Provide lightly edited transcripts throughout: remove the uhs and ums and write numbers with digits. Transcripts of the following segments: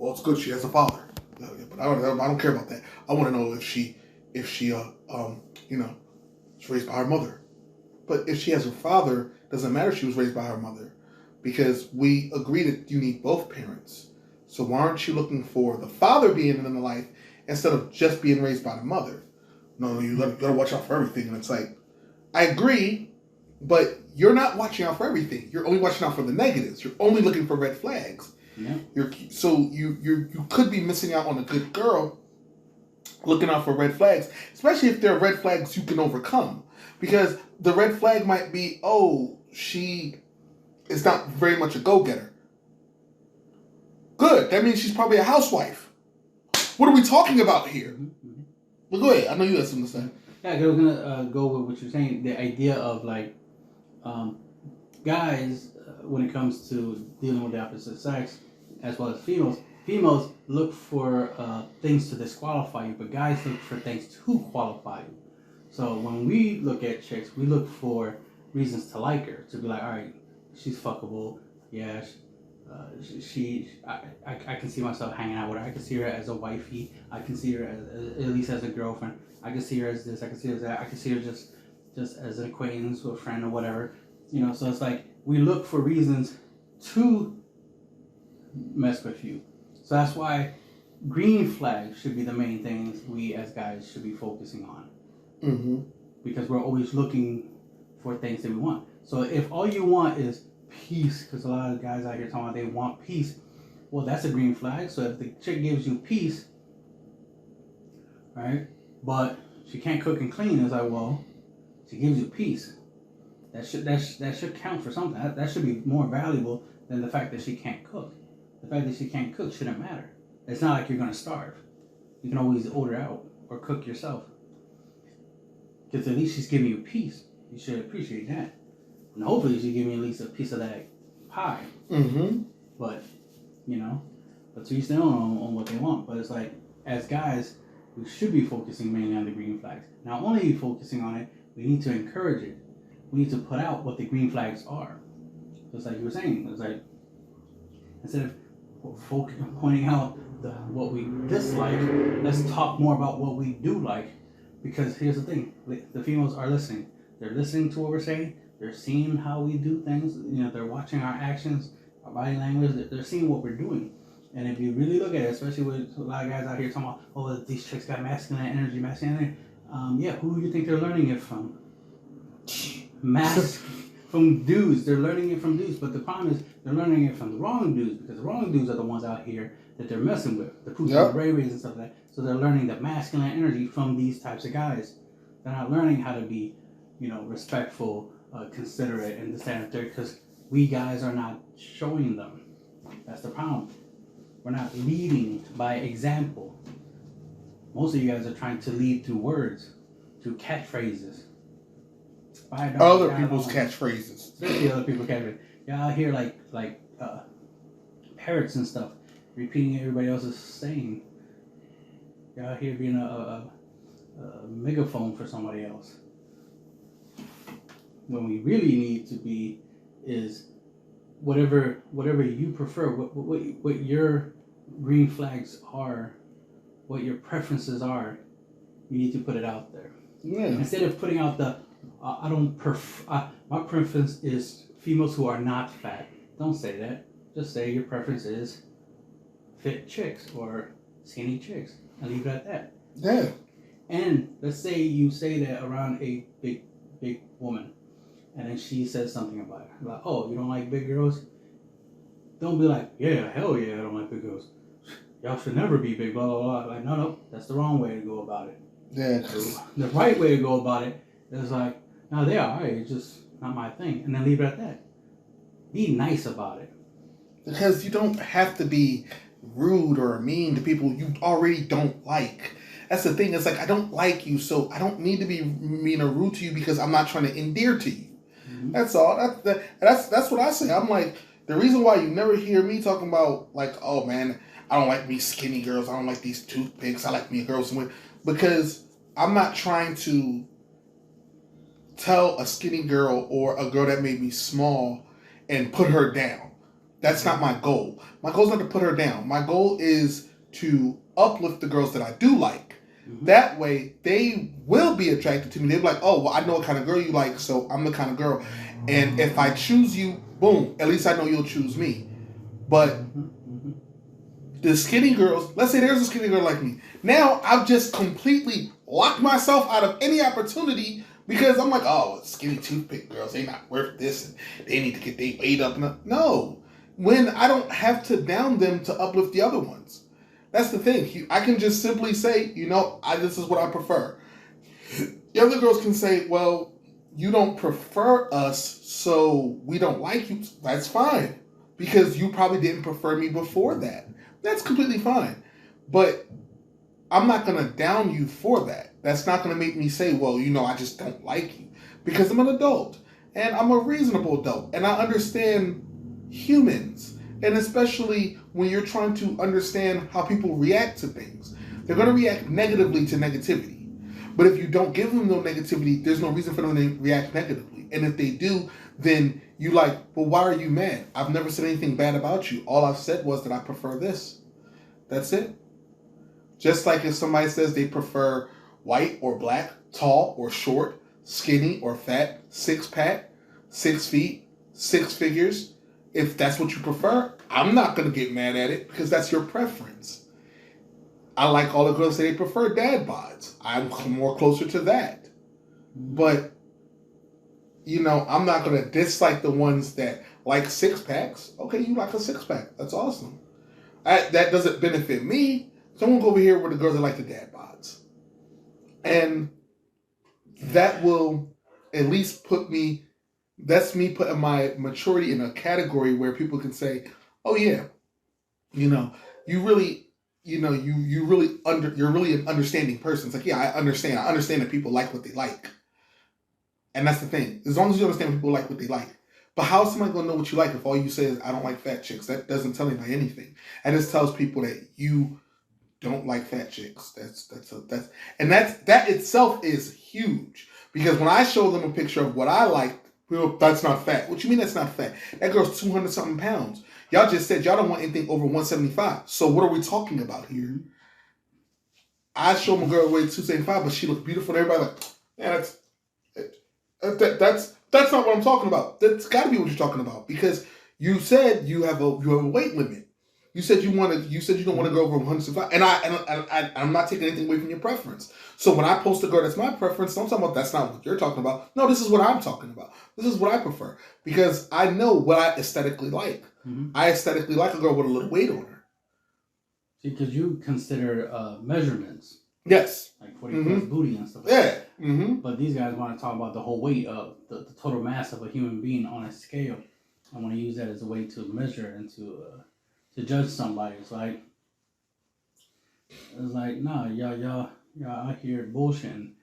well, it's good she has a father. But I don't care about that. I want to know if she you know, was raised by her mother. But if she has her father, doesn't matter if she was raised by her mother, because we agree that you need both parents. So why aren't you looking for the father being in the life instead of just being raised by the mother? No, you gotta watch out for everything. And it's like, I agree, but you're not watching out for everything. You're only watching out for the negatives. You're only looking for red flags. Yeah. You could be missing out on a good girl looking out for red flags, especially if they're red flags you can overcome. Because the red flag might be, oh, she is not very much a go-getter. Good. That means she's probably a housewife. What are we talking about here? Mm-hmm. Well, go ahead. I know you had something to say. Yeah, I was gonna go with what you're saying. The idea of like, guys, when it comes to dealing with the opposite sex, as well as females look for things to disqualify you, but guys look for things to qualify you. So when we look at chicks, we look for reasons to like her, to be like, all right, she's fuckable. Yeah, I can see myself hanging out with her. I can see her as a wifey. I can see her as, at least as a girlfriend. I can see her as this. I can see her as that. I can see her just as an acquaintance or a friend or whatever. You know, so it's like we look for reasons to mess with you. So that's why green flags should be the main things we as guys should be focusing on. Mm-hmm. Because we're always looking for things that we want. So if all you want is peace, because a lot of guys out here talking about they want peace, well, that's a green flag. So if the chick gives you peace, right, but she can't cook and clean, it's like, well, she gives you peace. That should count for something. That should be more valuable than the fact that she can't cook. The fact that she can't cook shouldn't matter. It's not like you're gonna starve. You can always order out or cook yourself. Because at least she's giving you peace. You should appreciate that. And hopefully she's giving you at least a piece of that pie. Mm-hmm. But, you know, but to each their own on what they want. But it's like, as guys, we should be focusing mainly on the green flags. Not only focusing on it, we need to encourage it. We need to put out what the green flags are. Just like you were saying, it's like, instead of pointing out what we dislike, let's talk more about what we do like. Because here's the thing, the females are listening. They're listening to what we're saying. They're seeing how we do things. You know, they're watching our actions, our body language. They're seeing what we're doing. And if you really look at it, especially with a lot of guys out here talking about, oh, these chicks got masculine energy. Yeah, who do you think they're learning it from? From dudes. They're learning it from dudes. But the problem is they're learning it from the wrong dudes, because the wrong dudes are the ones out here that they're messing with. The Putin, the Ray Rays and stuff like that. So they're learning the masculine energy from these types of guys. They're not learning how to be, you know, respectful, considerate, and this, that, and third, because we guys are not showing them. That's the problem. We're not leading by example. Most of you guys are trying to lead through words, through catchphrases. Other people's catchphrases. Especially other people's catchphrases. Y'all out here like parrots and stuff, repeating everybody else's saying. Y'all out here being a megaphone for somebody else. When we really need to be is whatever you prefer, what your green flags are, what your preferences are, you need to put it out there. Yeah. Instead of putting out the my preference is females who are not fat. Don't say that. Just say your preference is fit chicks or skinny chicks, and leave it at that. Yeah. And let's say you say that around a big woman, and then she says something about it. Like, oh, you don't like big girls? Don't be like, yeah, hell yeah, I don't like big girls. Y'all should never be big, blah, blah, blah. Like, no, that's the wrong way to go about it. Yeah. The right way to go about it is like, no, they are alright, it's just not my thing. And then leave it at that. Be nice about it. Because you don't have to be rude or mean to people you already don't like. That's the thing. It's like, I don't like you, so I don't need to be mean or rude to you because I'm not trying to endear to you. Mm-hmm. That's all. That's what I say. I'm like, the reason why you never hear me talking about, like, oh man, I don't like me skinny girls. I don't like these toothpicks. I like me girls with, because I'm not trying to tell a skinny girl or a girl that may be small and put her down. That's not my goal. My goal is not to put her down. My goal is to uplift the girls that I do like. Mm-hmm. That way, they will be attracted to me. They'll be like, oh, well, I know what kind of girl you like, so I'm the kind of girl. And if I choose you, boom, at least I know you'll choose me. But the skinny girls, let's say there's a skinny girl like me. Now, I've just completely locked myself out of any opportunity because I'm like, oh, skinny toothpick girls, they not worth this. And they need to get their weight up. No. When I don't have to down them to uplift the other ones. That's the thing. I can just simply say, this is what I prefer. The other girls can say, well, you don't prefer us, so we don't like you. That's fine. Because you probably didn't prefer me before that. That's completely fine. But I'm not going to down you for that. That's not going to make me say, well, I just don't like you. Because I'm an adult. And I'm a reasonable adult. And I understand humans. And especially when you're trying to understand how people react to things. They're going to react negatively to negativity. But if you don't give them no negativity, there's no reason for them to react negatively. And if they do, then you like, well, why are you mad? I've never said anything bad about you. All I've said was that I prefer this. That's it. Just like if somebody says they prefer white or black, tall or short, skinny or fat, 6-pack, 6 feet, 6 figures. If that's what you prefer, I'm not going to get mad at it because that's your preference. I like all the girls say they prefer dad bods. I'm more closer to that. But, I'm not going to dislike the ones that like 6-packs. Okay, you like a 6-pack. That's awesome. That doesn't benefit me. So I'm going to go over here with the girls that like the dad bods. And that will at least that's me putting my maturity in a category where people can say, oh yeah, you really, you're really an understanding person. It's like, yeah, I understand that people like what they like. And that's the thing. As long as you understand people like what they like. But how is somebody going to know what you like if all you say is, I don't like fat chicks? That doesn't tell anybody anything. And this tells people that you don't like fat chicks. That itself is huge. Because when I show them a picture of what I like, that's not fat. What you mean that's not fat? That girl's 200 something pounds. Y'all just said y'all don't want anything over 175. So what are we talking about here? I show them a girl weighs 275, but she looks beautiful. And everybody like, man, that's not what I'm talking about. That's got to be what you're talking about because you said you have a weight limit. You said you don't want to go over 175, and I'm not taking anything away from your preference. So when I post a girl that's my preference, I'm talking about that's not what you're talking about. No, this is what I'm talking about. This is what I prefer because I know what I aesthetically like. Mm-hmm. I aesthetically like a girl with a little weight on her. Because you consider measurements. Yes. Like 40 plus booty and stuff like that. Mm-hmm. But these guys want to talk about the whole weight of the total mass of a human being on a scale. I want to use that as a way to measure and to judge somebody. It's like, nah, y'all out here bullshitting,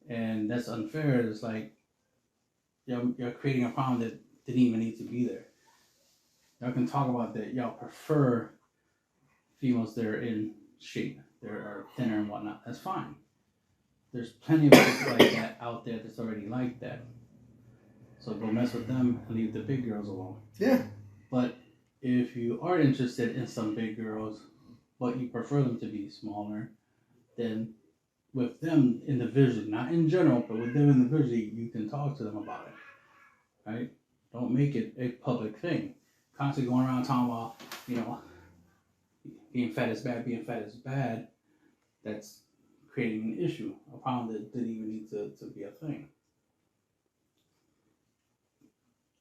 and that's unfair. It's like, y'all creating a problem that didn't even need to be there. Y'all can talk about that. Y'all prefer females that are in shape, that are thinner and whatnot. That's fine. There's plenty of people like that out there that's already like that. So go mess with them and leave the big girls alone. Yeah. But if you are interested in some big girls, but you prefer them to be smaller, then with them individually, not in general, but with them individually, you can talk to them about it, right? Don't make it a public thing. Constantly going around talking about, being fat is bad, that's creating an issue, a problem that didn't even need to be a thing.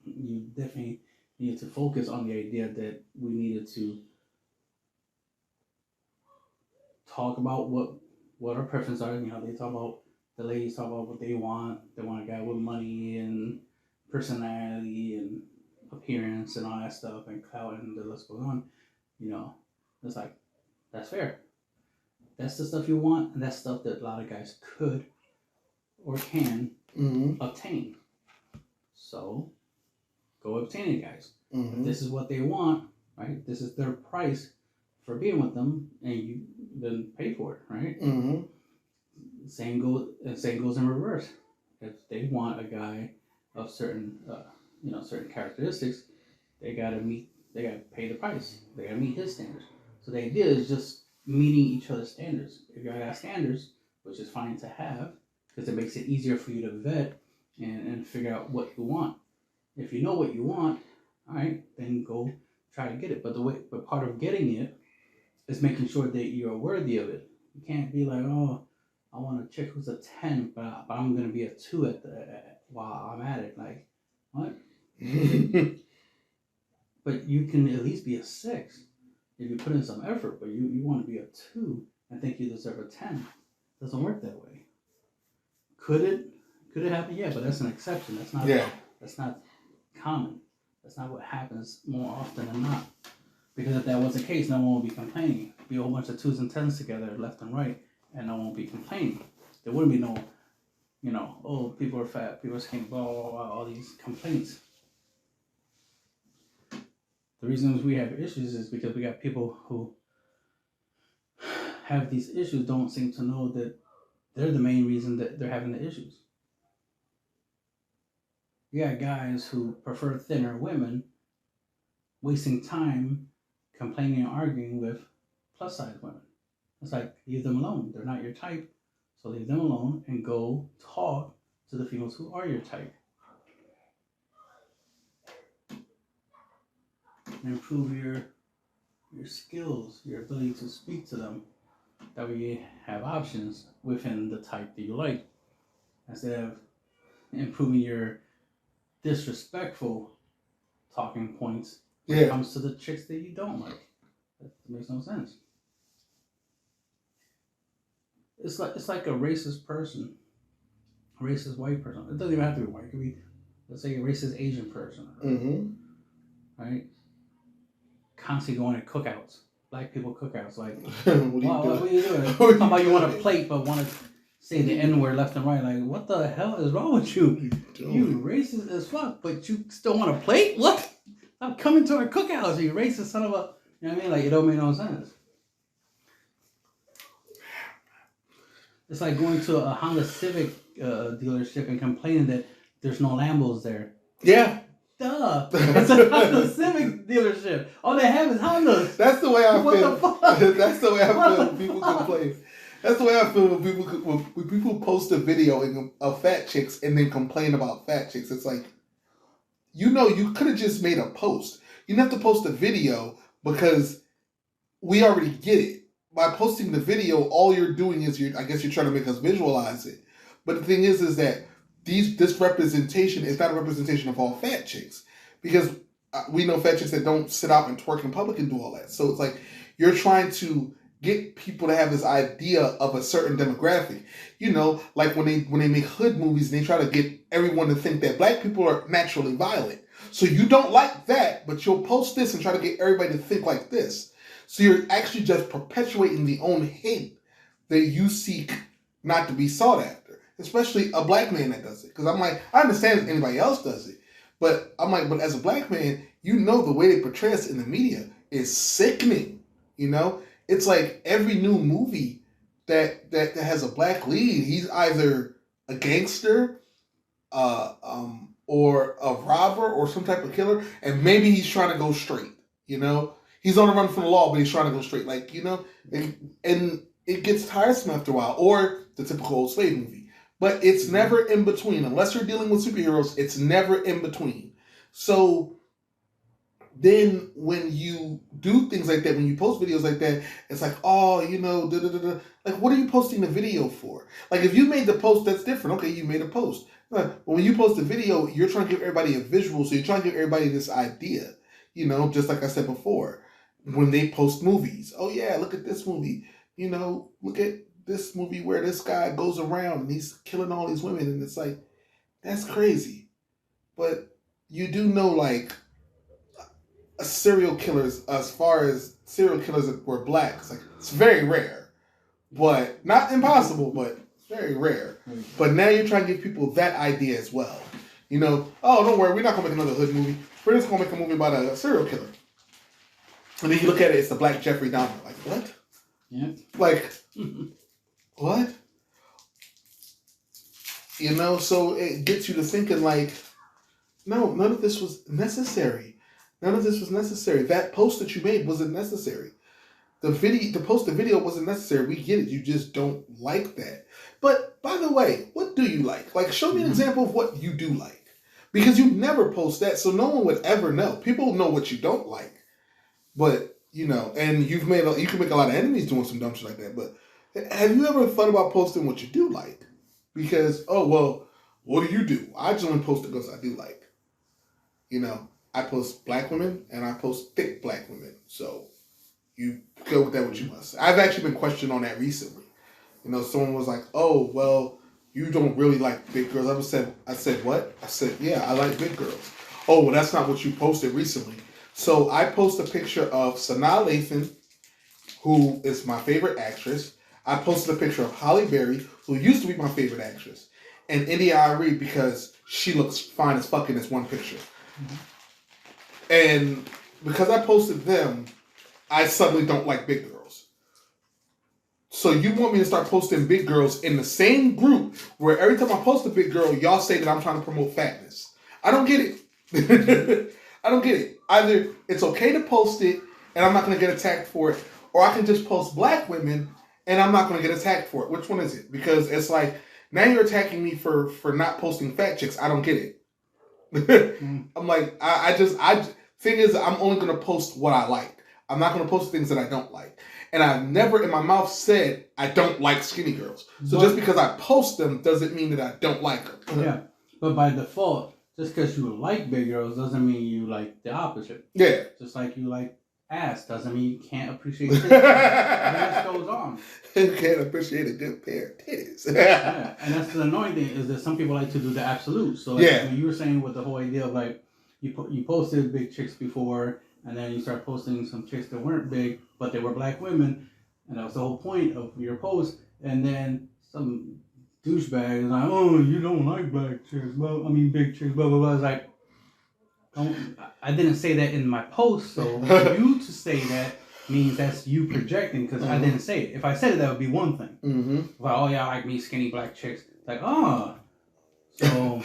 You definitely need to focus on the idea that we needed to talk about what our preferences are. They talk about, the ladies talk about what they want. They want a guy with money and personality and appearance and all that stuff and clout and the list goes on. It's like, that's fair. That's the stuff you want, and that's stuff that a lot of guys could or can obtain. So go obtain it, guys. Mm-hmm. If this is what they want, right? This is their price for being with them, and you then pay for it, right? Mm-hmm. Same goes in reverse. If they want a guy of certain certain characteristics, they gotta meet they got to pay the price. They got to meet his standards. So the idea is just meeting each other's standards. If y'all got standards, which is fine to have, because it makes it easier for you to vet and figure out what you want. If you know what you want, all right, then go try to get it. But part of getting it is making sure that you're worthy of it. You can't be like, oh, I want a chick who's a 10, but I'm gonna be a 2 while I'm at it. Like, what? But you can at least be a 6 if you put in some effort. But you want to be a 2 and think you deserve a 10. It doesn't work that way. Could it happen? Yeah, but that's an exception. That's not. Yeah. That's not common. That's not what happens more often than not. Because if that was the case, no one would be complaining. It'd be a whole bunch of 2s and 10s together, left and right, and no one would be complaining. There wouldn't be no, oh, people are fat, people are skinny, blah, blah, blah, all these complaints. The reasons we have issues is because we got people who have these issues don't seem to know that they're the main reason that they're having the issues. You got guys who prefer thinner women wasting time complaining and arguing with plus size women. It's like, leave them alone. They're not your type, so leave them alone and go talk to the females who are your type. And improve your skills, your ability to speak to them. That way you have options within the type that you like. Instead of improving your disrespectful talking points when it comes to the chicks that you don't like. That makes no sense. It's like a racist person, a racist white person. It doesn't even have to be white. It could be, let's say, a racist Asian person. Right? Constantly going to cookouts. Black people cookouts. Like, what are you doing? Talking about you want a plate, but want to say the N-word left and right. Like, what the hell is wrong with you? You racist as fuck, but you still want a plate? What? I'm coming to our cookouts, you racist son of a... You know what I mean? Like, it don't make no sense. It's like going to a Honda Civic dealership and complaining that there's no Lambos there. Yeah. Duh. It's a Honda Civic dealership. All they have is Hondas. That's the way I feel. What the fuck? That's the way I feel when people complain. That's the way I feel when people post a video of fat chicks and then complain about fat chicks. It's like, you could have just made a post. You didn't have to post a video because we already get it. By posting the video, all you're doing is I guess you're trying to make us visualize it. But the thing is that this representation is not a representation of all fat chicks, because we know fat chicks that don't sit out and twerk in public and do all that. So it's like you're trying to get people to have this idea of a certain demographic. Like when they make hood movies and they try to get everyone to think that black people are naturally violent. So you don't like that, but you'll post this and try to get everybody to think like this. So you're actually just perpetuating the own hate that you seek not to be sought after, especially a black man that does it. Because I'm like, I understand if anybody else does it, but I'm like, but as a black man, the way they portray us in the media is sickening. It's like every new movie that has a black lead, he's either a gangster, or a robber or some type of killer, and maybe he's trying to go straight. He's on the run from the law, but he's trying to go straight. Like, and it gets tiresome after a while. Or the typical old slave movie. But it's never in between. Unless you're dealing with superheroes, it's never in between. So then when you do things like that, when you post videos like that, it's like, oh, Like, what are you posting the video for? Like, if you made the post, that's different. Okay, you made a post. But when you post a video, you're trying to give everybody a visual. So you're trying to give everybody this idea. Just like I said before. When they post movies, oh yeah, look at this movie. Look at this movie where this guy goes around and he's killing all these women, and it's like, that's crazy. But you do know, like, serial killers, as far as serial killers that were black, it's very rare, but not impossible, but very rare. But now you're trying to give people that idea as well. Oh, don't worry, we're not gonna make another hood movie. We're just gonna make a movie about a serial killer. And then you look at it, it's the Black Jeffrey Dahmer. Like, what? Yeah. Like, what? So it gets you to thinking, like, no, none of this was necessary. None of this was necessary. That post that you made wasn't necessary. To post the video wasn't necessary. We get it. You just don't like that. But by the way, what do you like? Like, show me an example of what you do like. Because you never post that, so no one would ever know. People know what you don't like. But, you know, and you can make a lot of enemies doing some dumb shit like that. But have you ever thought about posting what you do like? Because, oh, well, what do you do? I just only post the girls I do like. You know, I post black women and I post thick black women. So you go with that what you must. I've actually been questioned on that recently. You know, someone was like, oh, well, you don't really like big girls. I said, what? I said, yeah, I like big girls. Oh, well, that's not what you posted recently. So I post a picture of Sanaa Lathan, who is my favorite actress. I posted a picture of Halle Berry, who used to be my favorite actress, and India Arie because she looks fine as fuck in this one picture. Mm-hmm. And because I posted them, I suddenly don't like big girls. So you want me to start posting big girls in the same group where every time I post a big girl, y'all say that I'm trying to promote fatness. I don't get it. I don't get it. Either it's okay to post it and I'm not going to get attacked for it, or I can just post black women and I'm not going to get attacked for it. Which one is it? Because it's like, now you're attacking me for not posting fat chicks. I don't get it. I'm like, thing is, I'm only going to post what I like. I'm not going to post things that I don't like. And I've never in my mouth said I don't like skinny girls. So just because I post them doesn't mean that I don't like them. Yeah. But by default, just because you like big girls doesn't mean you like the opposite. Yeah. Just like you like ass doesn't mean you can't appreciate titties. The list goes on. You can't appreciate a good pair of titties. Yeah. And that's the annoying thing is that some people like to do the absolute. So like when you were saying with the whole idea of like you posted big chicks before and then you start posting some chicks that weren't big but they were black women, and that was the whole point of your post, and then some douchebag is like, oh, you don't like black chicks, big chicks, blah blah blah. It's like, I didn't say that in my post, so for you to say that means that's you projecting because I didn't say it. If I said it, that would be one thing. Mm-hmm. Like, oh yeah, I like me skinny black chicks. It's like, so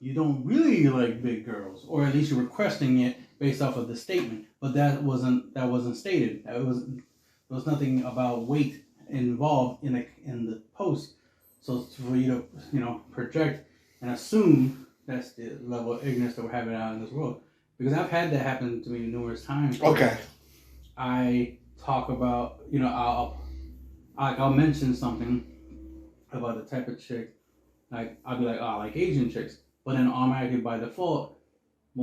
you don't really like big girls, or at least you're requesting it based off of the statement. But that wasn't stated. There was nothing about weight involved in the post. So for you to project and assume that's the level of ignorance that we're having out in this world. Because I've had that happen to me numerous times. Okay. I talk about, I'll mention something about the type of chick. Like, I'll be like, oh, I like Asian chicks. But then automatically by default, a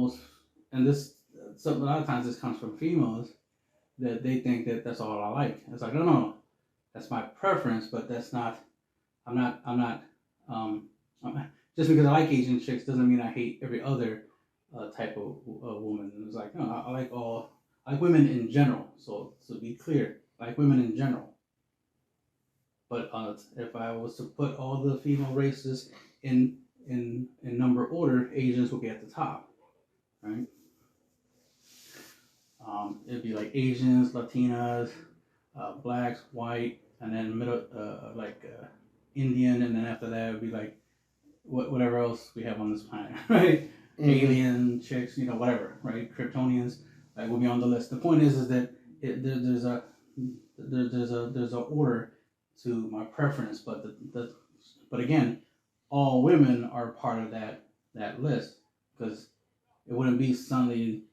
lot of times this comes from females, that they think that that's all I like. It's like, no, that's my preference, but that's not, just because I like Asian chicks doesn't mean I hate every other type of woman. And it's like, no, I like women in general. So to be clear, I like women in general. But if I was to put all the female races in number order, Asians would be at the top, right? It'd be like Asians, Latinas, blacks, white, and then middle, Indian, and then after that it would be like whatever else we have on this planet, right? Mm-hmm. Alien chicks, whatever, right? Kryptonians, will be on the list. The point is that there's a order to my preference, but but again, all women are part of that list, because it wouldn't be suddenly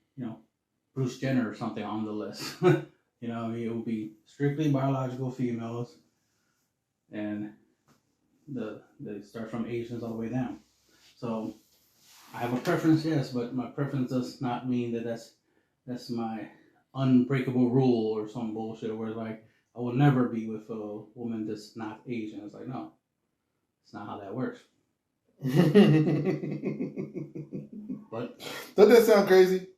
Bruce Jenner or something on the list. It would be strictly biological females, and they start from Asians all the way down. So I have a preference, yes, but my preference does not mean that that's my unbreakable rule or some bullshit where like I will never be with a woman that's not Asian. It's like, no, it's not how that works. But doesn't that sound crazy?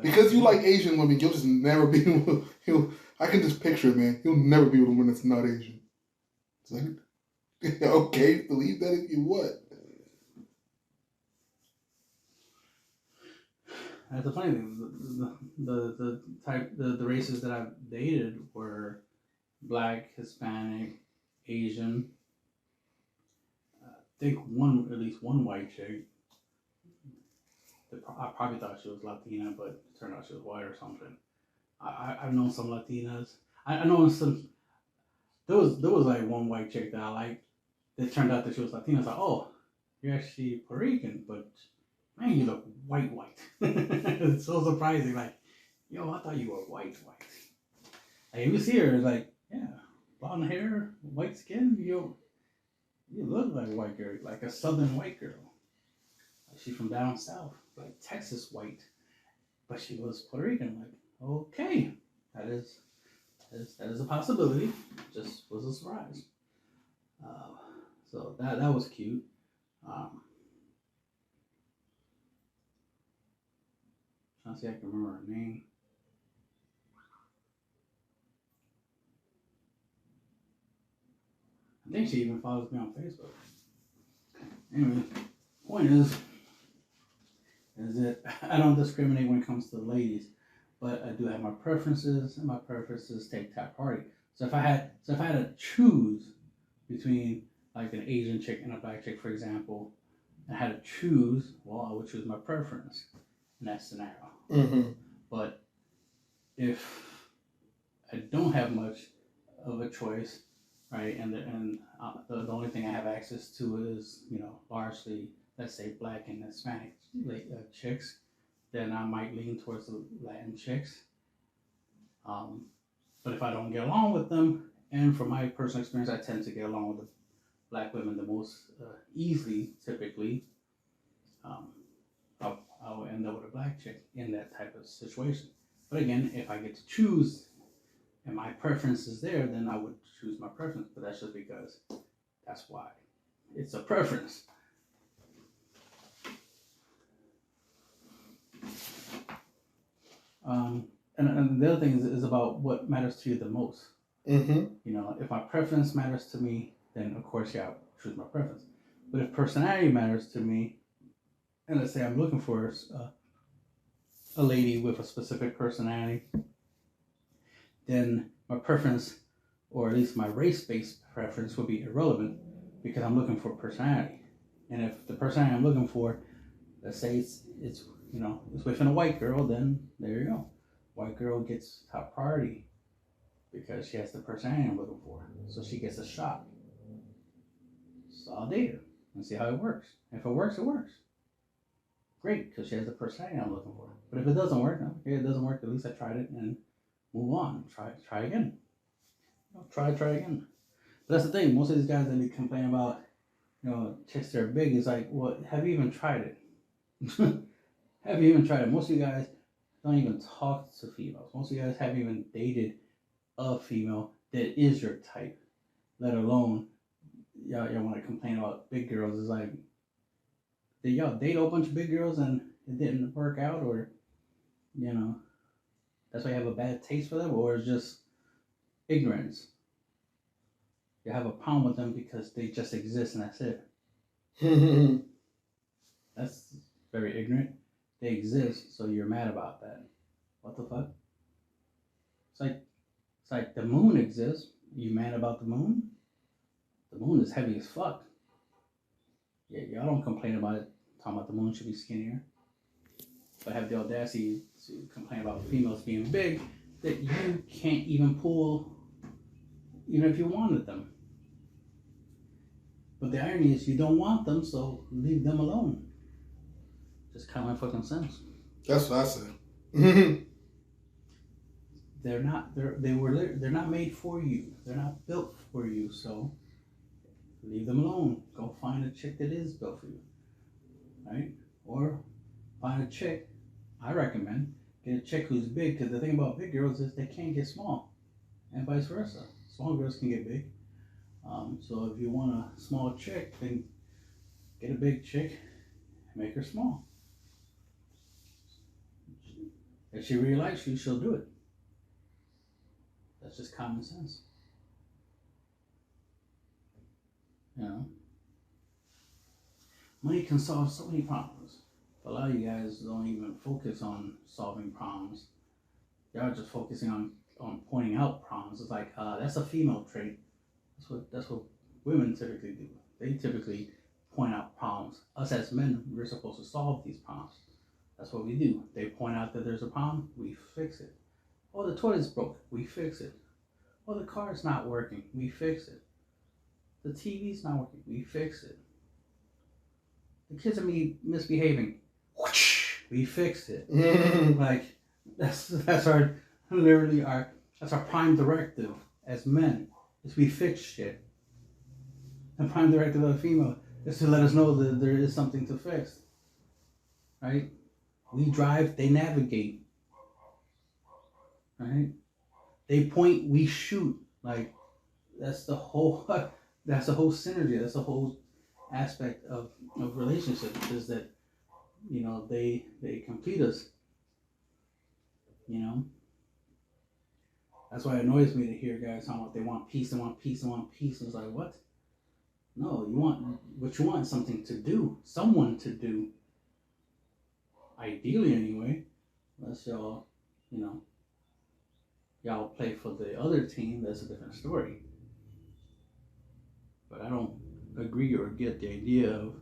Because you like Asian women, you'll just never be with. I can just picture it, man. You'll never be with a woman that's not Asian. It's like, okay, believe that if you want. That's the funny thing. The races that I've dated were black, Hispanic, Asian. I think at least one white chick. I probably thought she was Latina, but it turned out she was white or something. I've known some Latinas. I know some. There was like one white chick that I liked. It turned out that she was Latina. I was like, oh, you're actually Puerto Rican, but man, you look white. It's so surprising. Like, yo, I thought you were white. Like, if you see her, it's like, yeah, blonde hair, white skin. You look like a white girl, like a southern white girl. Like, she's from down south, like Texas white, but she was Puerto Rican. Like, okay, that is a possibility. Just was a surprise. So that was cute. Trying to see if I can remember her name. I think she even follows me on Facebook. Anyway, point is that I don't discriminate when it comes to the ladies, but I do have my preferences, and my preferences take top priority. So if I had to choose between like an Asian chick and a black chick, for example, and I had to choose, well, I would choose my preference in that scenario. Mm-hmm. But if I don't have much of a choice, right, and the only thing I have access to is, largely, let's say, black and Hispanic chicks, then I might lean towards the Latin chicks. But if I don't get along with them, and from my personal experience, I tend to get along with the black women the most easily, typically, I'll end up with a black chick in that type of situation. But again, if I get to choose and my preference is there, then I would choose my preference. But that's just because that's why it's a preference. And the other thing is about what matters to you the most. Mm-hmm. If my preference matters to me, then of course, yeah, I'll choose my preference. But if personality matters to me, and let's say I'm looking for a lady with a specific personality, then my preference, or at least my race-based preference, would be irrelevant because I'm looking for personality. And if the personality I'm looking for, let's say it's within a white girl, then there you go. White girl gets top priority because she has the personality I'm looking for. So she gets a shot. So I'll date her and see how it works. If it works, it works. Great, because she has the personality I'm looking for. But if it doesn't work, okay, it doesn't work. At least I tried it and move on. Try again. Try again. But that's the thing. Most of these guys that they complain about, chicks that are big, is like, well, have you even tried it? Have you even tried it? Most of you guys don't even talk to females. Most of you guys haven't even dated a female that is your type, let alone y'all want to complain about big girls. It's like, did y'all date a bunch of big girls and it didn't work out, or that's why you have a bad taste for them, or it's just ignorance? You have a problem with them because they just exist and that's it. That's very ignorant. They exist, so you're mad about that. What the fuck? It's like the moon exists. You mad about the moon? The moon is heavy as fuck. Yeah, y'all don't complain about it, talking about the moon should be skinnier. But have the audacity to complain about females being big that you can't even pull, even if you wanted them. But the irony is you don't want them, so leave them alone. Just common fucking sense. That's what I said. They're not made for you. They're not built for you, so leave them alone. Go find a chick that is built for you, right? Or find a chick. I recommend get a chick who's big, because the thing about big girls is they can't get small, and vice versa. Small girls can get big. So if you want a small chick, then get a big chick and make her small. If she really likes you, she'll do it. That's just common sense. Money can solve so many problems. But a lot of you guys don't even focus on solving problems. Y'all just focusing on pointing out problems. It's like, that's a female trait. That's what women typically do. They typically point out problems. Us as men, we're supposed to solve these problems. That's what we do. They point out that there's a problem, we fix it. Oh, the toilet's broke, we fix it. Oh, the car's not working, we fix it. The TV's not working, we fix it. The kids are misbehaving, we fixed it. Like that's our literally that's our prime directive as men, is we fix shit. The prime directive of a female is to let us know that there is something to fix. Right? We drive, they navigate. Right? They point, we shoot. Like that's the whole synergy. That's the whole aspect of relationships, is that, you know, they complete us. You know? That's why it annoys me to hear guys talking about they want peace, they want peace, they want peace. It's like, what? No, what you want is something to do, someone to do. Ideally, anyway, unless y'all play for the other team, that's a different story. But I don't agree or get the idea of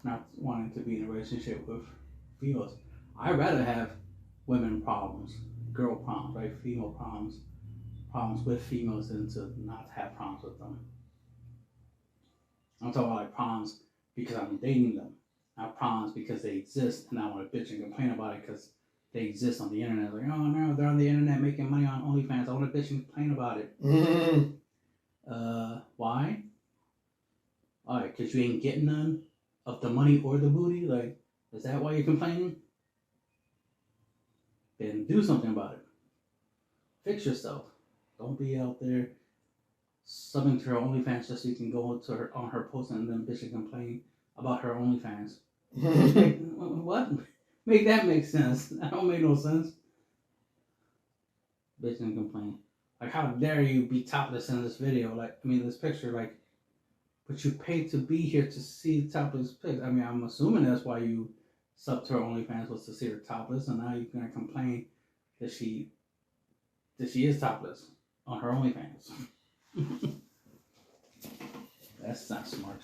not wanting to be in a relationship with females. I'd rather have women problems, girl problems, right? Female problems with females, than to not have problems with them. I'm talking about like problems because I'm dating them, not problems because they exist and I want to bitch and complain about it because they exist on the internet. Like, oh no, they're on the internet making money on OnlyFans. I want to bitch and complain about it. Why? All right, because you ain't getting none of the money or the booty. Like, is that why you're complaining? Then do something about it. Fix yourself. Don't be out there subbing to her OnlyFans just so you can go to her on her post and then bitch and complain about her OnlyFans. What? Make that make sense. That don't make no sense. Bitch and complain. Like, how dare you be topless in this video? Like, I mean, this picture, like, but you paid to be here to see topless pics. I mean, I'm assuming that's why you subbed to her OnlyFans, was to see her topless, and now you're gonna complain that she is topless on her OnlyFans. That's not smart.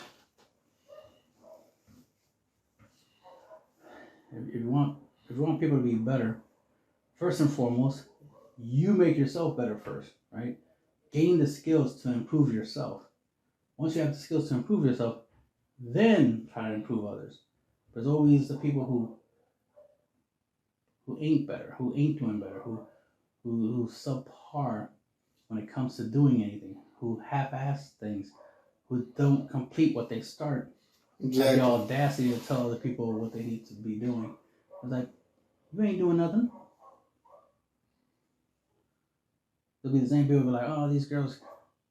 If you want people to be better, first and foremost, you make yourself better first, right? Gain the skills to improve yourself. Once you have the skills to improve yourself, then try to improve others. There's always the people who ain't better, who ain't doing better, who subpar when it comes to doing anything, who half-ass things, who don't complete what they start. Exactly. Have the audacity to tell other people what they need to be doing. It's like, you ain't doing nothing. There'll be the same people who be like, oh, these girls,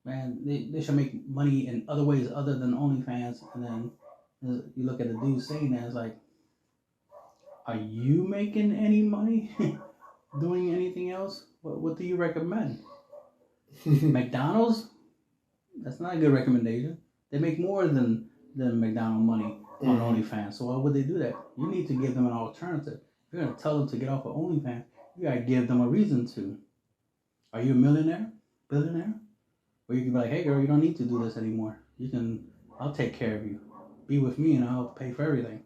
man, they should make money in other ways other than OnlyFans. And then you look at the dude saying that, it's like, are you making any money doing anything else? What do you recommend? McDonald's? That's not a good recommendation. They make more than McDonald's money on OnlyFans. So why would they do that? You need to give them an alternative. If you're going to tell them to get off of OnlyFans, you got to give them a reason to. Are you a millionaire? Billionaire? Or you can be like, hey girl, you don't need to do this anymore. I'll take care of you. Be with me and I'll pay for everything.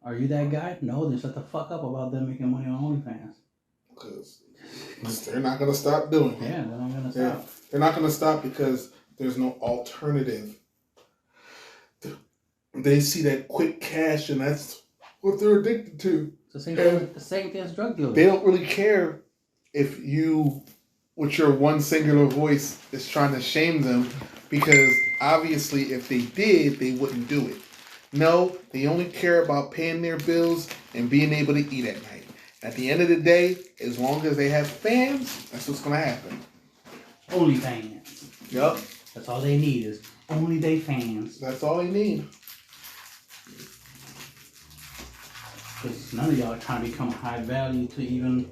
Are you that guy? No, then shut the fuck up about them making money on OnlyFans. Because they're not going to stop doing it. Yeah, they're not going to stop. They're not going to stop because there's no alternative. They see that quick cash and that's what they're addicted to. It's the same thing as drug dealers. They don't really care if you, with your one singular voice, is trying to shame them, because obviously if they did, they wouldn't do it. No, they only care about paying their bills and being able to eat at night. At the end of the day, as long as they have fans, that's what's going to happen. Only fans. Yup. That's all they need is only they fans. That's all they need. Because none of y'all are trying to become high value to even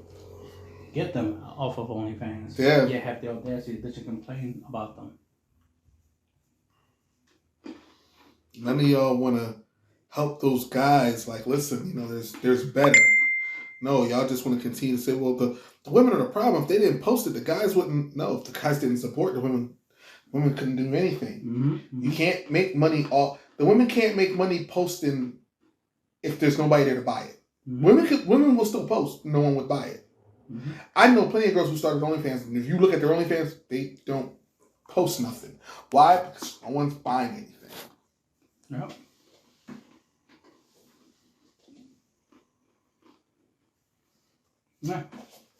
get them off of OnlyFans. Yeah. You have the audacity that you complain about them. None of y'all want to help those guys. Like, listen, there's better. No, y'all just want to continue to say, well, the women are the problem. If they didn't post it, the guys wouldn't know. If the guys didn't support the women couldn't do anything. Mm-hmm. You can't make money the women can't make money posting if there's nobody there to buy it. Women will still post. No one would buy it. Mm-hmm. I know plenty of girls who started OnlyFans, and if you look at their OnlyFans, they don't post nothing. Why? Because no one's buying anything. Yep. Yeah.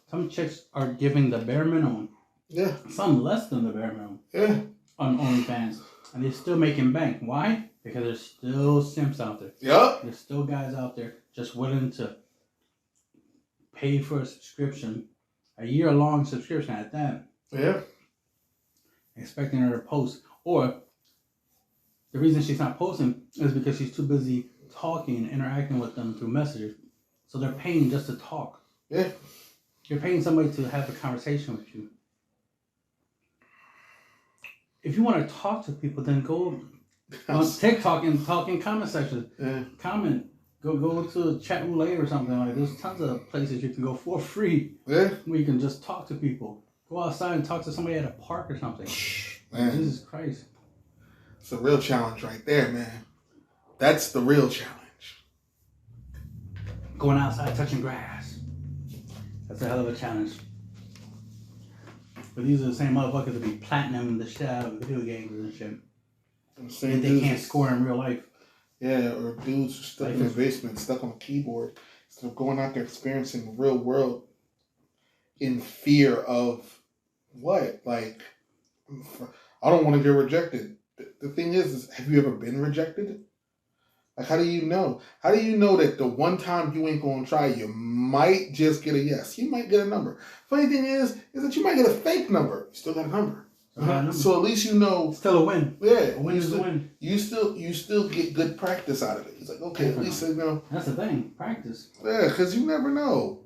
Some chicks are giving the bare minimum. Yeah. Some less than the bare minimum. Yeah. On OnlyFans. And they're still making bank. Why? Because there's still simps out there. Yep. There's still guys out there just willing to pay for a subscription, a year-long subscription at that. Yeah. Expecting her to post. Or the reason she's not posting is because she's too busy talking and interacting with them through messages. So they're paying just to talk. Yeah. You're paying somebody to have a conversation with you. If you want to talk to people, then go on TikTok and talk in comment sections. Yeah. Comment. Go to chat roulette or something. Like, there's tons of places you can go for free. Yeah. Where you can just talk to people. Go outside and talk to somebody at a park or something. Man. Jesus Christ. It's a real challenge right there, man. That's the real challenge. Going outside touching grass. That's a hell of a challenge. But these are the same motherfuckers that be platinum the shit out of video games and shit. And they can't score in real life. Yeah, or dudes stuck in the basement, stuck on a keyboard, instead of going out there experiencing the real world in fear of what? Like, I don't want to get rejected. The thing is, have you ever been rejected? Like, how do you know? How do you know that the one time you ain't going to try, you might just get a yes? You might get a number. Funny thing is that you might get a fake number. You still got a number. So at least you know. Still a win. Yeah. A win is a win. You still get good practice out of it. It's like, okay, at least you know. That's the thing. Practice. Yeah, because you never know.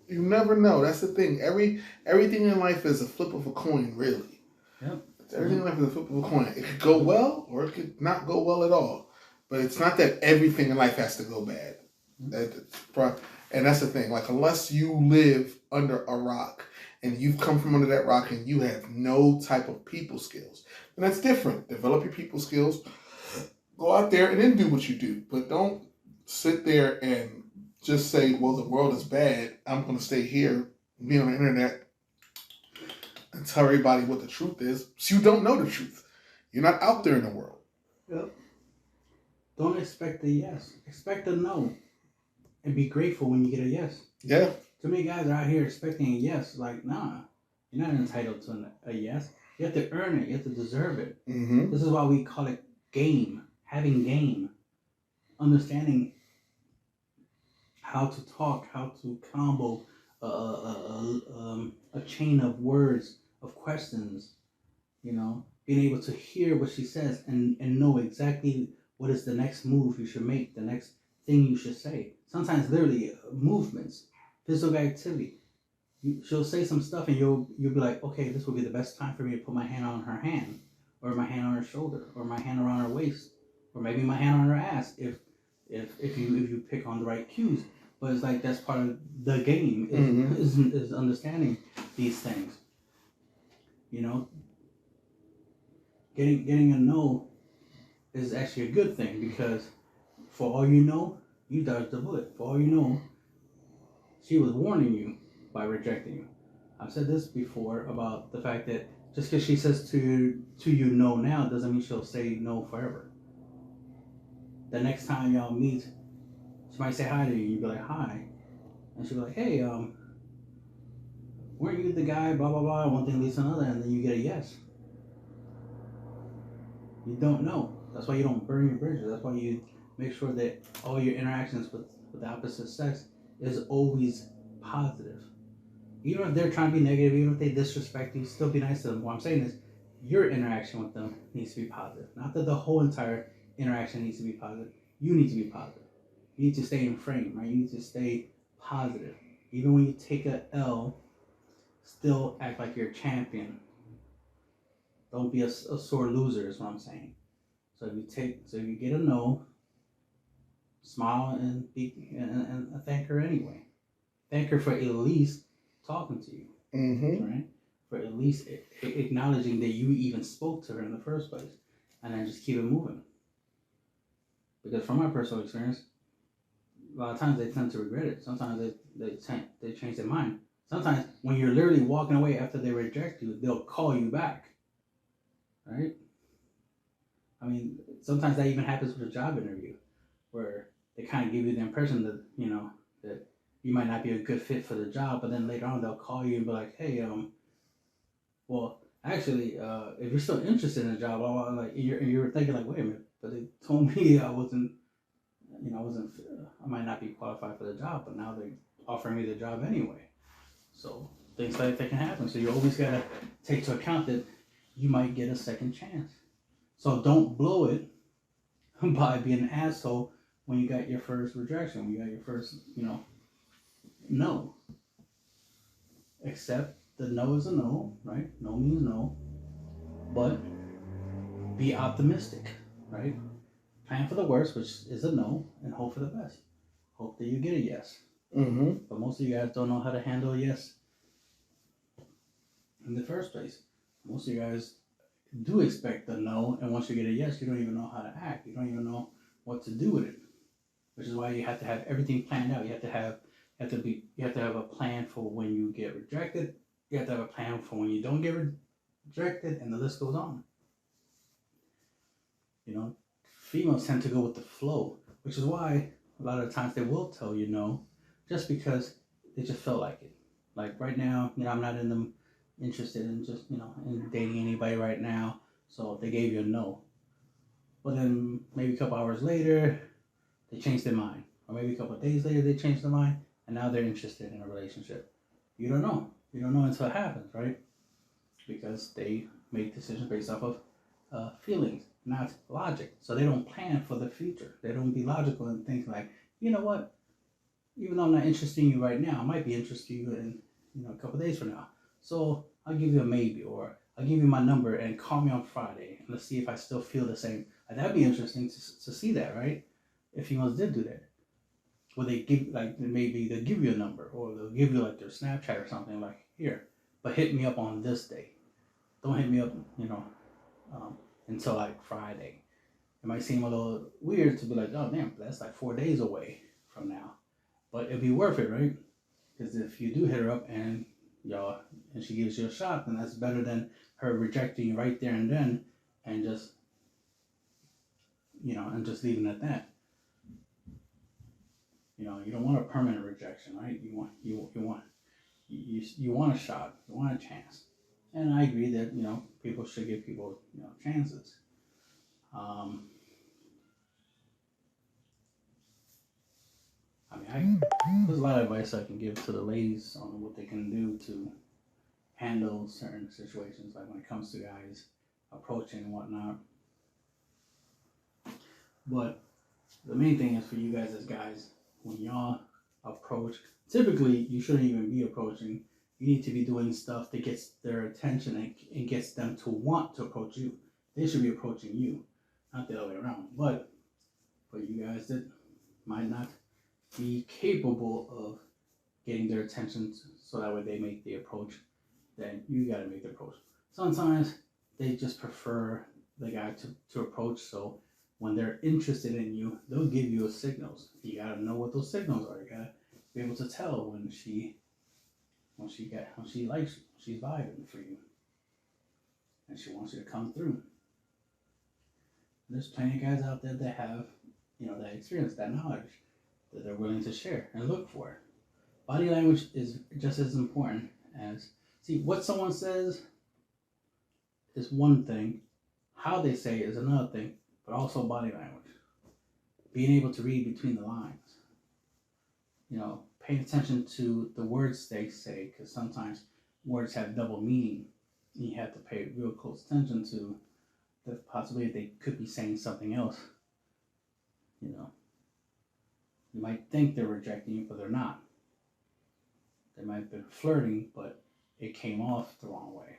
You never know. That's the thing. Everything in life is a flip of a coin, really. Yep. Everything in life is a flip of a coin. It could go well or it could not go well at all. But it's not that everything in life has to go bad. And that's the thing. Like, unless you live under a rock and you've come from under that rock and you have no type of people skills, then that's different. Develop your people skills. Go out there and then do what you do. But don't sit there and just say, well, the world is bad. I'm going to stay here, be on the internet, and tell everybody what the truth is. So you don't know the truth. You're not out there in the world. Yep. Don't expect a yes. Expect a no. And be grateful when you get a yes. Yeah. Too many guys are out here expecting a yes. Like, nah. You're not entitled to a yes. You have to earn it. You have to deserve it. Mm-hmm. This is why we call it game. Having game. Understanding how to talk. How to combo a chain of words, of questions. You know. Being able to hear what she says and know exactly what is the next move you should make, the next thing you should say. Sometimes literally movements, physical activity. She'll say some stuff and you'll be like, okay, this will be the best time for me to put my hand on her hand, or my hand on her shoulder, or my hand around her waist, or maybe my hand on her ass if you pick on the right cues. But it's like that's part of the game is understanding these things. You know, getting a no is actually a good thing, because for all you know, you dodged the bullet. For all you know, she was warning you by rejecting you. I've said this before about the fact that just because she says to you no now doesn't mean she'll say no forever. The next time y'all meet, she might say hi to you. You'll be like, hi. And she'll be like, hey, weren't you the guy, blah, blah, blah, one thing leads to another, and then you get a yes. You don't know. That's why you don't burn your bridges. That's why you make sure that all your interactions with the opposite sex is always positive. Even if they're trying to be negative, even if they disrespect you, still be nice to them. What I'm saying is, your interaction with them needs to be positive. Not that the whole entire interaction needs to be positive. You need to be positive. You need to stay in frame, right? You need to stay positive. Even when you take a L, still act like you're a champion. Don't be a sore loser is what I'm saying. So if you get a no, smile and thank her anyway. Thank her for at least talking to you, right? For at least acknowledging that you even spoke to her in the first place, and then just keep it moving. Because from my personal experience, a lot of times they tend to regret it. Sometimes they change their mind. Sometimes when you're literally walking away after they reject you, they'll call you back, right? I mean, sometimes that even happens with a job interview, where they kind of give you the impression that that you might not be a good fit for the job, but then later on they'll call you and be like, hey, well, actually, if you're still interested in the job, like you're thinking like, wait a minute, but they told me I wasn't, I might not be qualified for the job, but now they're offering me the job anyway. So things like that can happen. So you always gotta take into account that you might get a second chance. So don't blow it by being an asshole when you got your first rejection, when you got your first, no. Accept the no is a no, right? No means no. But be optimistic, right? Plan for the worst, which is a no, and hope for the best. Hope that you get a yes. Mm-hmm. But most of you guys don't know how to handle a yes in the first place. Most of you guys do expect a no, and once you get a yes, you don't even know how to act. You don't even know what to do with it. Which is why you have to have everything planned out. You have to have a plan for when you get rejected. You have to have a plan for when you don't get rejected, and the list goes on. Females tend to go with the flow, which is why a lot of times they will tell you no, just because they just felt like it. Like right now, I'm not interested in just in dating anybody right now, so they gave you a no. But then maybe a couple hours later, they changed their mind, or maybe a couple of days later they changed their mind, and now they're interested in a relationship. You don't know. You don't know until it happens, right? Because they make decisions based off of feelings, not logic. So they don't plan for the future. They don't be logical and think like, you know what? Even though I'm not interested in you right now, I might be interested in you in a couple of days from now. So I'll give you a maybe, or I'll give you my number and call me on Friday, and let's see if I still feel the same. That'd be interesting to see that, right? If females did do that. Where they give, like, maybe they'll give you a number, or they'll give you like their Snapchat or something, like, here, but hit me up on this day. Don't hit me up, until like Friday. It might seem a little weird to be like, oh damn, that's like 4 days away from now. But it'd be worth it, right? Because if you do hit her up and she gives you a shot, then that's better than her rejecting you right there and then, and just leaving it at that. You don't want a permanent rejection, right? You want a shot, you want a chance. And I agree that people should give people chances. There's a lot of advice I can give to the ladies on what they can do to handle certain situations, like when it comes to guys approaching and whatnot. But the main thing is for you guys as guys, when y'all approach, typically you shouldn't even be approaching. You need to be doing stuff that gets their attention and gets them to want to approach you. They should be approaching you, not the other way around. But for you guys that might not be capable of getting their attention so that way they make the approach, then you got to make the approach. Sometimes they just prefer the guy to approach, so when they're interested in you, they'll give you signals. You got to know what those signals are. You got to be able to tell when she likes you, she's vibing for you, and she wants you to come through. There's plenty of guys out there that have that experience, that knowledge, that they're willing to share and look for. Body language is just as important as, what someone says is one thing, how they say it is another thing, but also body language. Being able to read between the lines. Paying attention to the words they say, because sometimes words have double meaning. You have to pay real close attention to the possibility they could be saying something else. You might think they're rejecting you, but they're not. They might have been flirting, but it came off the wrong way.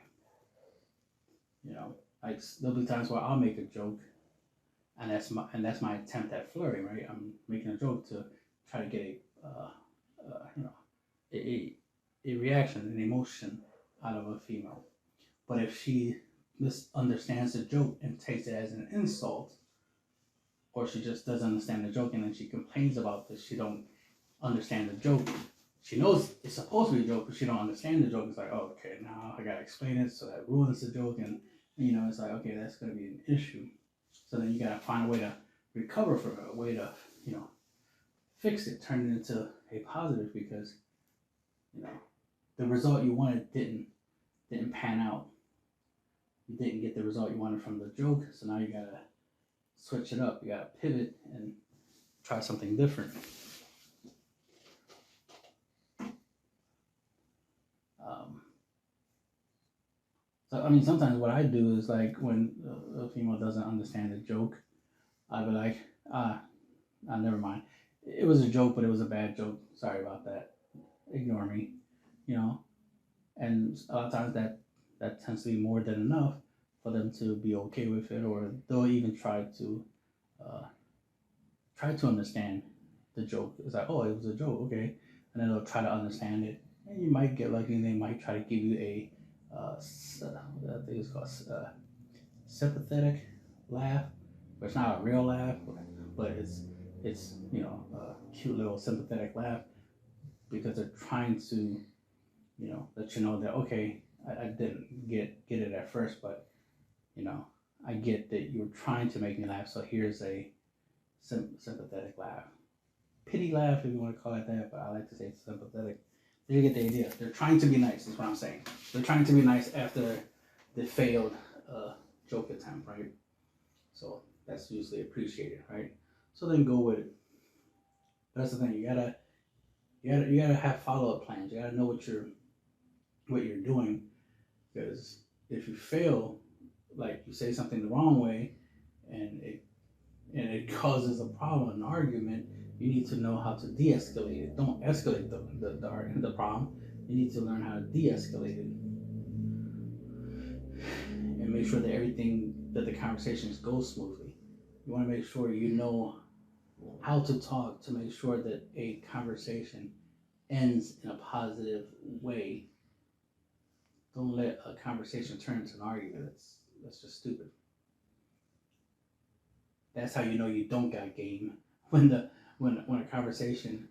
There'll be times where I'll make a joke, and that's my attempt at flirting, right? I'm making a joke to try to get a reaction, an emotion out of a female. But if she misunderstands the joke and takes it as an insult, or she just doesn't understand the joke, and then she complains about this. She don't understand the joke. She knows it's supposed to be a joke, but she don't understand the joke. It's like, oh, okay, now I gotta explain it, so that ruins the joke, and it's like, okay, that's gonna be an issue. So then you gotta find a way to recover from it, a way to, fix it, turn it into a positive, because, the result you wanted didn't pan out. You didn't get the result you wanted from the joke, so now you gotta switch it up. You gotta pivot and try something different. So sometimes what I do is, like, when a female doesn't understand the joke, I'd be like, never mind. It was a joke, but it was a bad joke. Sorry about that. Ignore me. And a lot of times that tends to be more than enough for them to be okay with it, or they'll even try to understand the joke. It's like, oh, it was a joke, okay, and then they'll try to understand it, and you might get lucky, and they might try to give you a I think it's called sympathetic laugh, but it's not a real laugh, but it's a cute little sympathetic laugh, because they're trying to let you know that, okay, I didn't get it at first, but I get that you're trying to make me laugh, so here's a sympathetic laugh, pity laugh if you want to call it that, but I like to say sympathetic. You get the idea. They're trying to be nice, is what I'm saying. They're trying to be nice after the failed joke attempt, right? So that's usually appreciated, right? So then go with it. That's the thing. You gotta have follow-up plans. You gotta know what you're doing, because if you fail, like you say something the wrong way, and it causes a problem, an argument, you need to know how to de-escalate it. Don't escalate the problem. You need to learn how to de-escalate it, and make sure that the conversations go smoothly. You want to make sure you know how to talk to make sure that a conversation ends in a positive way. Don't let a conversation turn into an argument. That's just stupid. That's how you know you don't got game. When a conversation,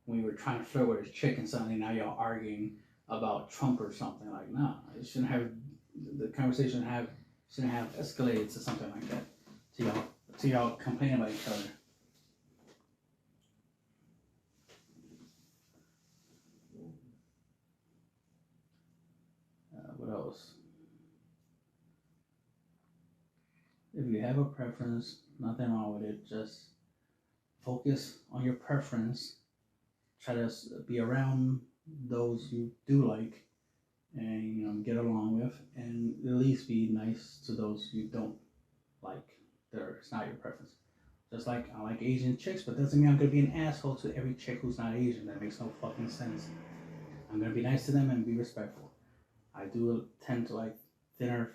when you were trying to flirt with a chick, and suddenly now y'all arguing about Trump or something, like, no, it shouldn't have, the conversation shouldn't have escalated to something like that, to y'all complaining about each other. What else? If you have a preference, nothing wrong with it. Just focus on your preference. Try to be around those you do like, and get along with, and at least be nice to those you don't like. It's not your preference. Just like I like Asian chicks, but doesn't mean I'm gonna be an asshole to every chick who's not Asian. That makes no fucking sense. I'm gonna be nice to them and be respectful. I do tend to like thinner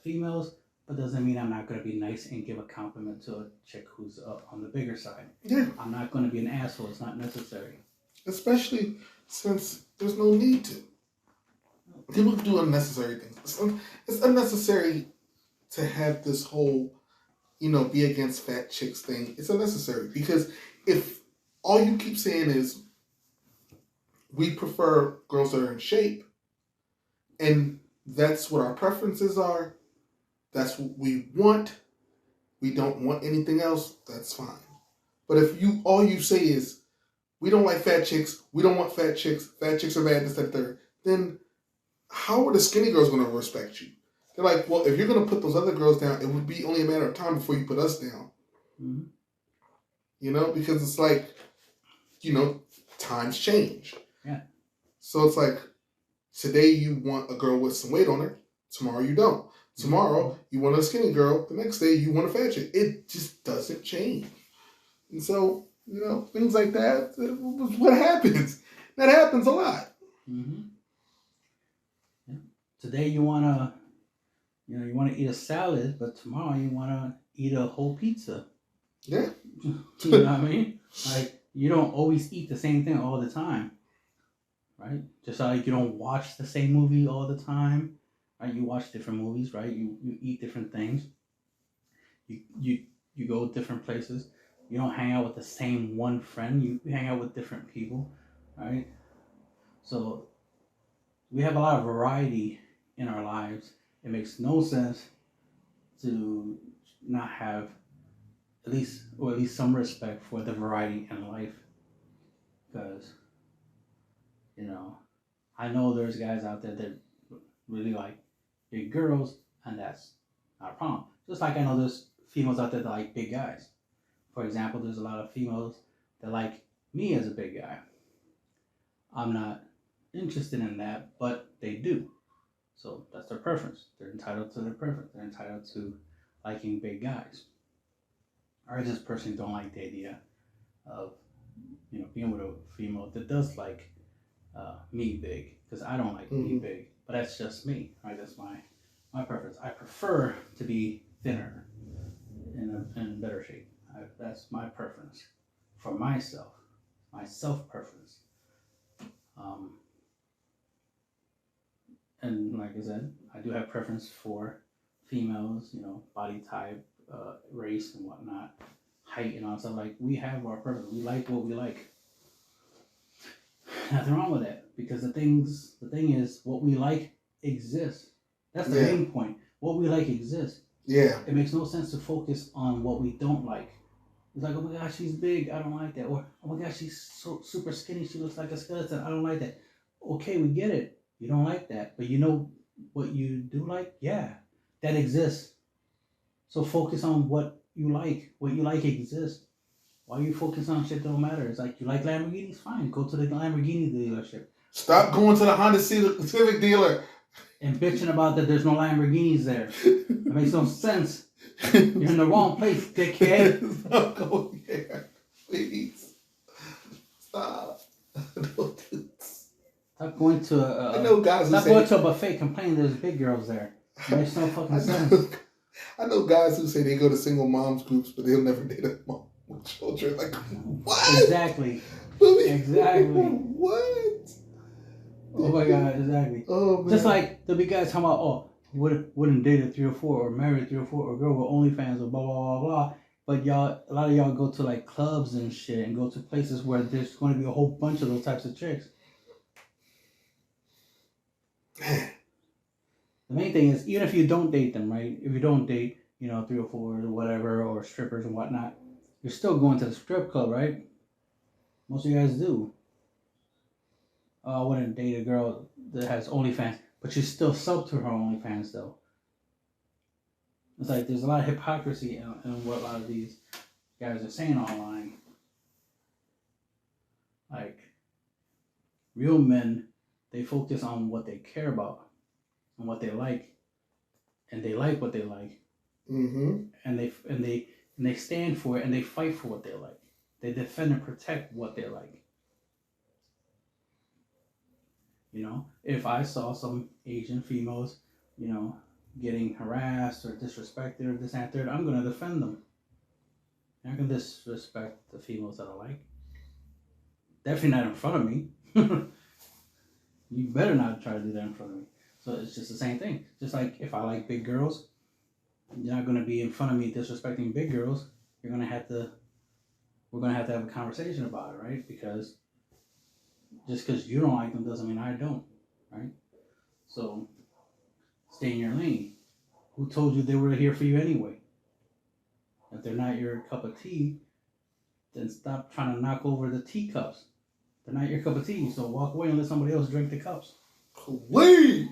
females, but doesn't mean I'm not going to be nice and give a compliment to a chick who's on the bigger side. Yeah. I'm not going to be an asshole. It's not necessary. Especially since there's no need to. People do unnecessary things. It's unnecessary to have this whole, be against fat chicks thing. It's unnecessary, because if all you keep saying is, we prefer girls that are in shape, and that's what our preferences are, that's what we want, we don't want anything else, that's fine. But if all you say is, we don't like fat chicks, we don't want fat chicks are bad, this, that, third, then how are the skinny girls going to respect you? They're like, well, if you're going to put those other girls down, it would be only a matter of time before you put us down. Mm-hmm. Because it's like, times change. Yeah. So it's like, today you want a girl with some weight on her, tomorrow you don't. Tomorrow you want a skinny girl, the next day you want a fat chick. It just doesn't change. And so, things like that, what happens. That happens a lot. Mm-hmm. Yeah. Today you want to eat a salad, but tomorrow you want to eat a whole pizza. Yeah. You know what I mean? Like, you don't always eat the same thing all the time. Right? Just like you don't watch the same movie all the time, right? You watch different movies, right? You eat different things. You you go different places. You don't hang out with the same one friend. You hang out with different people, right? So we have a lot of variety in our lives. It makes no sense to not have at least some respect for the variety in life, because I know there's guys out there that really like big girls, and that's not a problem. Just like I know there's females out there that like big guys. For example, there's a lot of females that like me as a big guy. I'm not interested in that, but they do. So that's their preference. They're entitled to their preference. They're entitled to liking big guys. I just personally don't like the idea of being with a female that does like me big, because I don't like me big. But that's just me, right? That's my preference. I prefer to be thinner, in better shape. That's my preference for myself, my self preference. And like I said, I do have preference for females, body type, race and whatnot, height and all stuff. Like, we have our preference. We like what we like. Nothing wrong with that, because the thing is, what we like exists. That's the main point. What we like exists. Yeah. It makes no sense to focus on what we don't like. It's like, oh my gosh, she's big, I don't like that. Or, oh my gosh, she's so super skinny, she looks like a skeleton, I don't like that. Okay, we get it. You don't like that. But you know what you do like? Yeah, that exists. So focus on what you like. What you like exists. Why you focus on shit that don't matter? It's like, you like Lamborghinis? Fine, go to the Lamborghini dealership. Stop going to the Honda Civic dealer and bitching about that there's no Lamborghinis there. It makes no sense. You're in the wrong place, dickhead. Stop going there, please. Stop. Stop going to a buffet complaining there's big girls there. It makes no fucking sense. I know guys who say they go to single moms groups, but they'll never date a mom with children. Like, what? Exactly. Exactly. What? Oh my God, exactly. Oh man. Just like there'll be guys talking about, wouldn't date a 3 or 4 or marry a 3 or 4 or girl with OnlyFans or blah blah blah blah. But a lot of y'all go to like clubs and shit and go to places where there's going to be a whole bunch of those types of chicks. The main thing is, even if you don't date them, right? If you don't date, 3 or 4 or whatever, or strippers and whatnot, you're still going to the strip club, right? Most of you guys do. I wouldn't date a girl that has OnlyFans, but you still sub to her OnlyFans though. It's like there's a lot of hypocrisy in what a lot of these guys are saying online. Like, real men, they focus on what they care about and what they like, and they like what they like, and they stand for it, and they fight for what they like. They defend and protect what they like. If I saw some Asian females, getting harassed or disrespected or this and that, I'm gonna defend them. I'm not gonna disrespect the females that I like. Definitely not in front of me. You better not try to do that in front of me. So it's just the same thing. Just like if I like big girls, you're not gonna be in front of me disrespecting big girls. We're gonna have to have a conversation about it, right? Because just because you don't like them doesn't mean I don't, right? So stay in your lane. Who told you they were here for you anyway? If they're not your cup of tea, then stop trying to knock over the teacups. They're not your cup of tea, so walk away and let somebody else drink the cups. Please.